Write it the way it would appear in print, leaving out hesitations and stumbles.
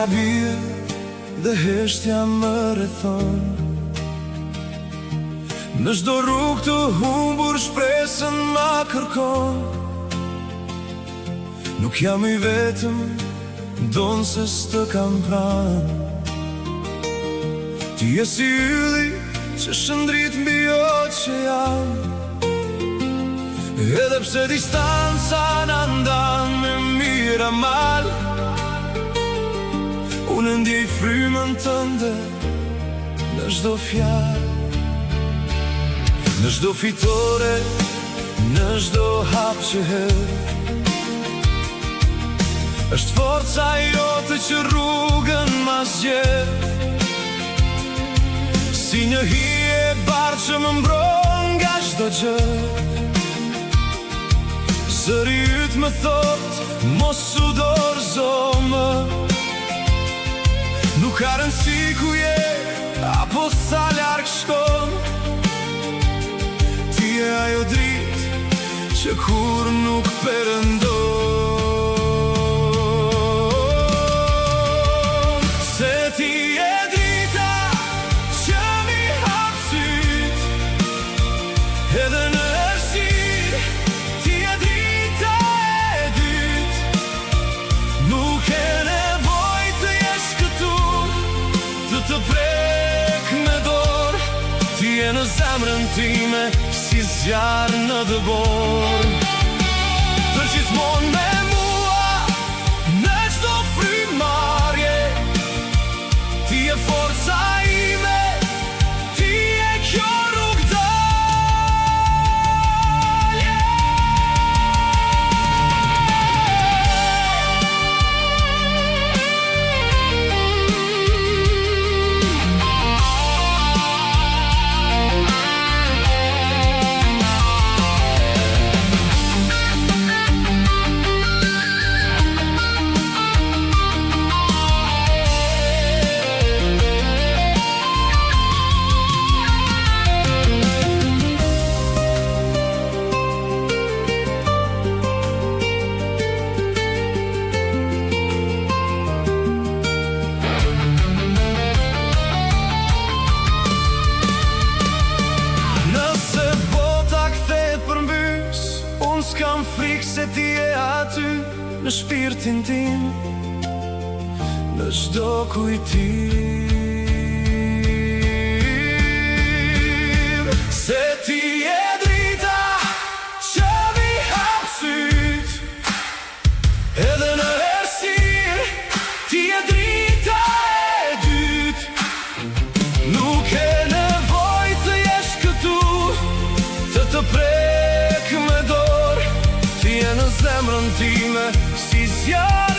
ka bie dhe heshtja më rrethon. Në çdo rrugë të humbur shpresën ma kërkon. Nuk jam I vetëm, donë se s'të kam pranë. Ti je si ylli që shëndrit mbi që jam. Edhe pse distanca na ndan me mira mal, unë ndjej frymën tënde në çdo fjalë. Në çdo fitore, në çdo hap që hedh, është forca jote që rrugën ma zgjedh. Si një hije bardhë që më mbron nga çdo gjë. Zëri yt më thot, mos u dorëzo më. Nuk ka rëndësi ku je, apo sa larg shkon. Ti je ajo dritë që kur nuk perëndon. Se ti je drita që mi hap syt, edhe në errësirë ti je drita e dytë. Nuk e nevojë të jesh këtu, të prek me dorë. Ti je në zemrën time si zjarr në dëbor. Përgjithmonë me mua në çdo frymarrje. Ti je forca ime, ti je kjo rrugdalje. S'kam frikë se ti je aty në shpirtin tim, në çdo kujtim. Se ti je drita që mi hap syt, edhe në errësirë ti je drita e dytë. Nuk e nevojë të jesh këtu, të prek me dorë. Ti je në zemrën time si zjarr